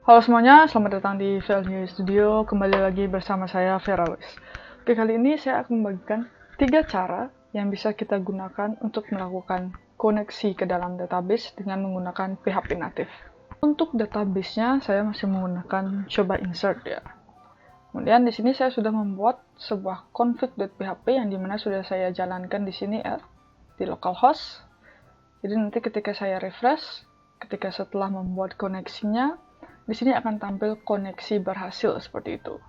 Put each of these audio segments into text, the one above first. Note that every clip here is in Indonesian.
Halo semuanya, selamat datang di Value Studio. Kembali lagi bersama saya Vera Lois. Oke, kali ini saya akan membagikan 3 cara yang bisa kita gunakan untuk melakukan koneksi ke dalam database dengan menggunakan PHP native. Untuk database-nya saya masih menggunakan coba insert ya. Kemudian di sini saya sudah membuat sebuah config.php yang dimana sudah saya jalankan di sini ya, di localhost. Jadi nanti ketika saya refresh, ketika setelah membuat koneksinya, di sini akan tampil koneksi berhasil seperti itu.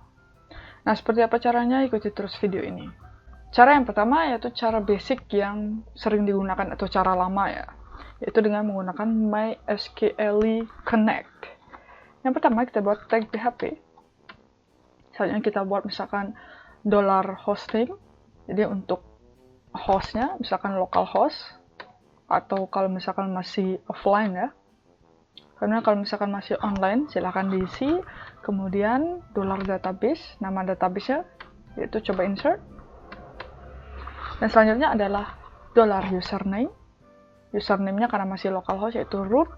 Nah, seperti apa caranya? Ikuti terus video ini. Cara yang pertama yaitu cara basic yang sering digunakan atau cara lama ya, yaitu dengan menggunakan MySQL Connect. Yang pertama kita buat tag PHP. Misalnya kita buat misalkan $hosting. Jadi untuk hostnya misalkan localhost, atau kalau misalkan masih offline ya. Karena kalau misalkan masih online, silahkan diisi. Kemudian $database, nama database-nya, yaitu coba insert. Dan selanjutnya adalah $username. Username-nya karena masih localhost, yaitu root.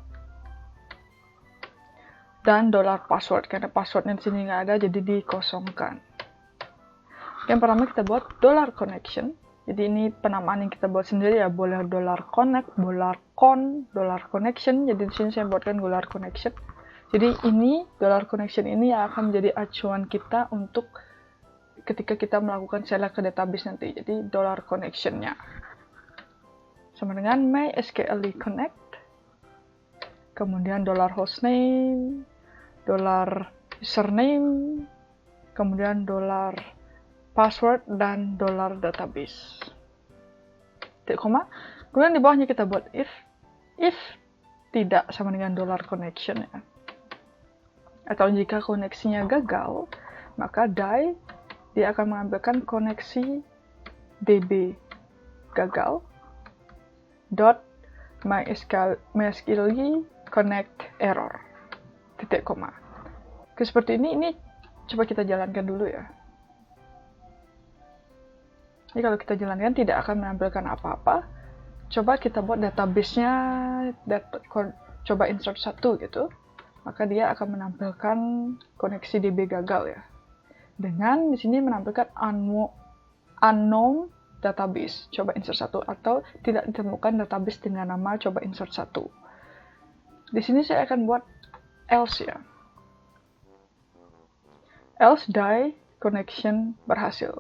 Dan $password, karena passwordnya di sini nggak ada, jadi dikosongkan. Yang pertama kita buat $connection. Jadi ini penamaan yang kita buat sendiri ya, boleh $connect, $con, $connection. Jadi di sini saya buatkan $connection. Jadi ini $connection ini yang akan menjadi acuan kita untuk ketika kita melakukan select ke database nanti. Jadi $connection-nya sama dengan MySQL Connect. Kemudian $hostname, $username, kemudian $password dan $database. Titik koma. Kemudian di bawahnya kita buat if tidak sama dengan $connection ya. Atau jika koneksinya gagal, maka dia akan mengambilkan koneksi db gagal .mysql connect error. Titik koma. Oke, seperti ini coba kita jalankan dulu ya. Jadi kalau kita jalankan tidak akan menampilkan apa-apa. Coba kita buat database-nya, coba insert 1 gitu. Maka dia akan menampilkan koneksi DB gagal ya. Dengan di sini menampilkan unknown database, coba insert 1, atau tidak ditemukan database dengan nama coba insert 1. Di sini saya akan buat else ya. Else connection berhasil.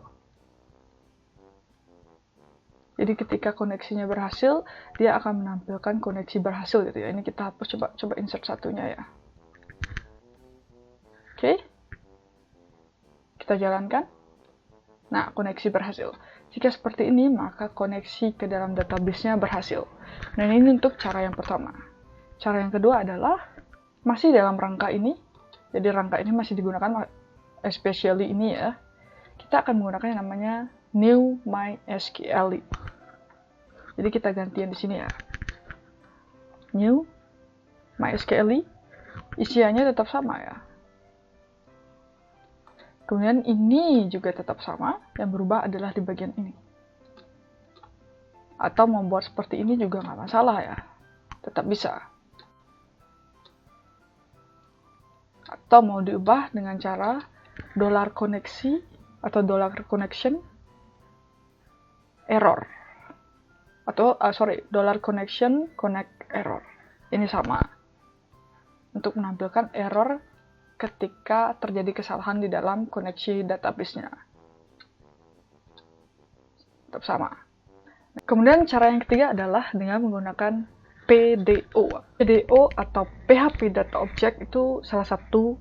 Jadi ketika koneksinya berhasil, dia akan menampilkan koneksi berhasil gitu ya. Ini kita hapus, coba insert 1-nya ya. Oke. Kita jalankan. Nah, koneksi berhasil. Jika seperti ini, maka koneksi ke dalam database-nya berhasil. Nah, ini untuk cara yang pertama. Cara yang kedua adalah masih dalam rangka ini. Jadi rangka ini masih digunakan, especially ini ya. Kita akan menggunakan yang namanya new MySQL. Jadi kita gantian di sini ya. New MySQL, isiannya tetap sama ya. Kemudian ini juga tetap sama, yang berubah adalah di bagian ini. Atau membuat seperti ini juga nggak masalah ya, tetap bisa. Atau mau diubah dengan cara $koneksi atau $connection error. Atau $connection connect error. Ini sama. Untuk menampilkan error ketika terjadi kesalahan di dalam koneksi database-nya. Tetap sama. Kemudian cara yang ketiga adalah dengan menggunakan PDO. PDO atau PHP Data Object itu salah satu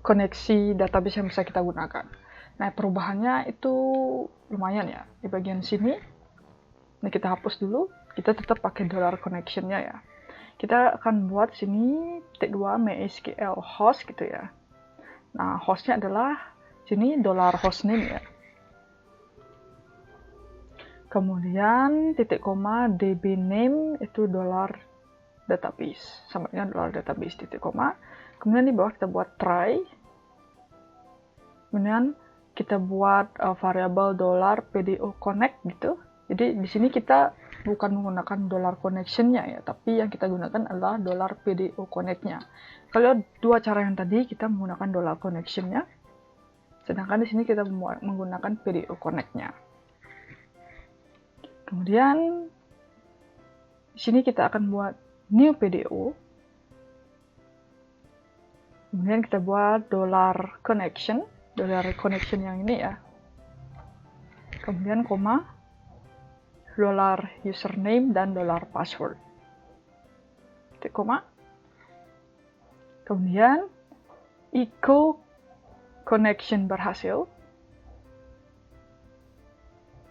koneksi database yang bisa kita gunakan. Nah, perubahannya itu lumayan ya. Di bagian sini, ini kita hapus dulu. Kita tetap pakai $connection-nya ya. Kita akan buat sini titik 2 MySQL host gitu ya. Nah, hostnya adalah sini $hostname ya. Kemudian titik koma db name itu $database sama dengan $database titik koma. Kemudian di bawah kita buat try. Kemudian kita buat variabel $PDO connect gitu. Jadi di sini kita bukan menggunakan dollar connection-nya ya, tapi yang kita gunakan adalah dollar PDO connect-nya. Kalau dua cara yang tadi kita menggunakan dollar connection-nya, sedangkan di sini kita menggunakan PDO connect-nya. Kemudian di sini kita akan buat new PDO. Kemudian kita buat dollar connection yang ini ya. Kemudian koma, dollar username dan dollar password. Titik koma. Kemudian echo connection berhasil.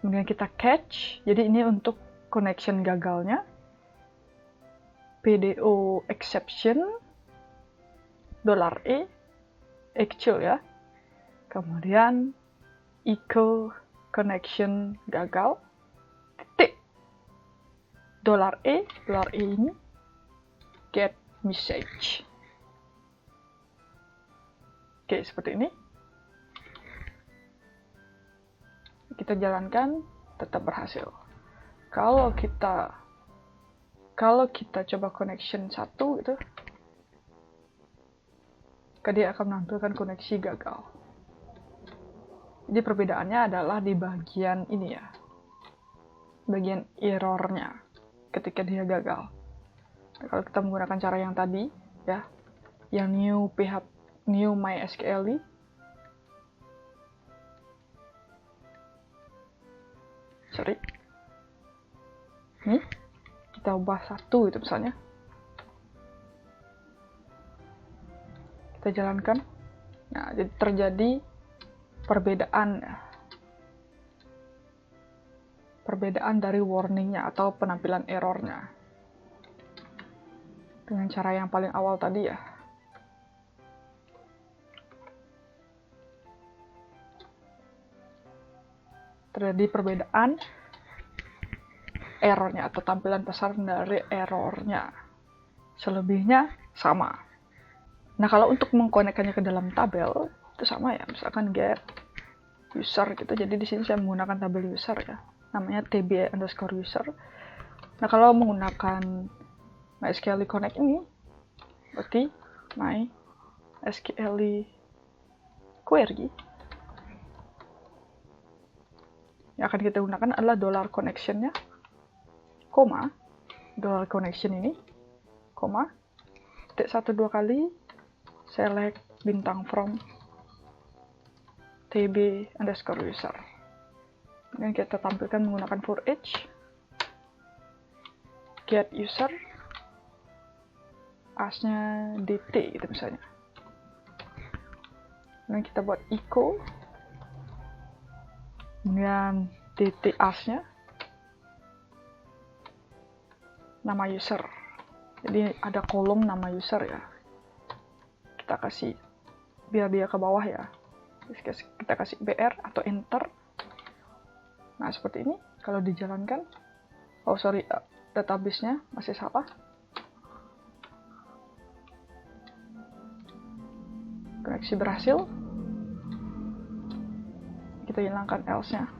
Kemudian kita catch. Jadi ini untuk connection gagalnya. PDO exception $E actual ya. Kemudian echo connection gagal. Titik $E ini get message. Oke, seperti ini. Kita jalankan, tetap berhasil. Kalau kita coba connection 1 gitu, dia akan menampilkan koneksi gagal. Jadi perbedaannya adalah di bagian ini ya, bagian errornya ketika dia gagal. Nah, kalau kita menggunakan cara yang tadi ya, yang new MySQL, ini kita ubah 1 itu misalnya, kita jalankan. Nah, jadi terjadi perbedaan dari warningnya atau penampilan errornya dengan cara yang paling awal tadi ya. Terjadi perbedaan errornya atau tampilan pasaran dari errornya. Selebihnya sama. Nah, kalau untuk mengkonekkannya ke dalam tabel itu sama ya, misalkan get user gitu. Jadi di sini saya menggunakan tabel user ya, namanya tb_user. Nah, kalau menggunakan MySQL Connect ini, berarti MySQL query yang akan kita gunakan adalah dollar connection-nya, koma, dollar connection ini, koma, titik 1 2 kali, select bintang from tb_user. Dan kita tampilkan menggunakan for each, get user, as-nya dt gitu misalnya. Dan kita buat echo, kemudian dt as-nya, nama user. Jadi ada kolom nama user ya. Kita kasih biar dia ke bawah ya. Kita kasih BR atau enter. Nah, seperti ini. Kalau dijalankan, oh sorry, database-nya masih salah. Koneksi berhasil. Kita hilangkan else-nya.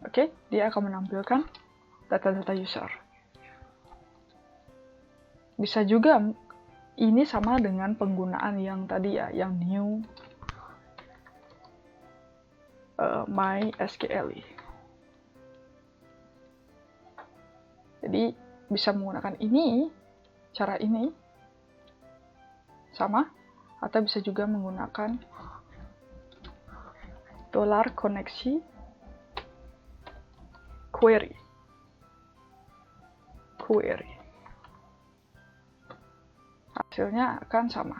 Oke, dia akan menampilkan data-data user. Bisa juga ini sama dengan penggunaan yang tadi ya, yang new MySQL. Jadi bisa menggunakan ini, cara ini sama, atau bisa juga menggunakan dollar koneksi query. Hasilnya akan sama.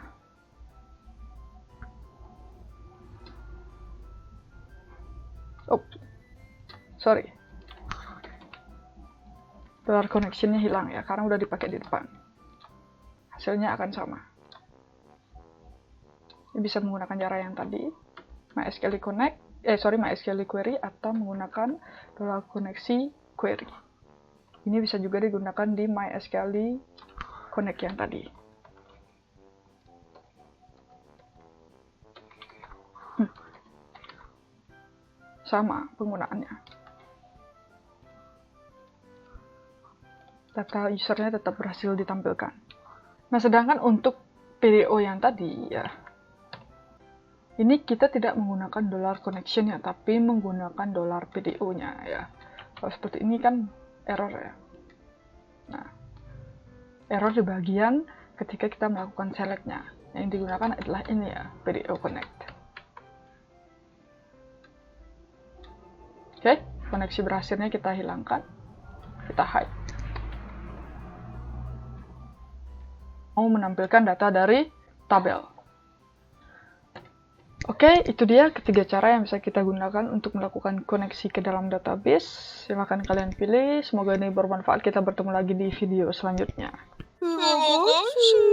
Sorry. Dollar connection-nya hilang ya, karena udah dipakai di depan. Hasilnya akan sama. Ini bisa menggunakan cara yang tadi, MySQL query atau menggunakan dollar koneksi query. Ini bisa juga digunakan di MySQL Connect yang tadi. sama penggunaannya. Data usernya tetap berhasil ditampilkan. Nah, sedangkan untuk PDO yang tadi ya, ini kita tidak menggunakan dollar connection ya, tapi menggunakan dollar PDO-nya ya. Kalau seperti ini kan error ya. Nah, error di bagian ketika kita melakukan select-nya. Yang digunakan adalah ini ya, PDO connect. Oke, koneksi berhasilnya kita hilangkan. Kita hide. Mau menampilkan data dari tabel. Oke, itu dia ketiga cara yang bisa kita gunakan untuk melakukan koneksi ke dalam database. Silahkan kalian pilih. Semoga ini bermanfaat. Kita bertemu lagi di video selanjutnya. Terima kasih.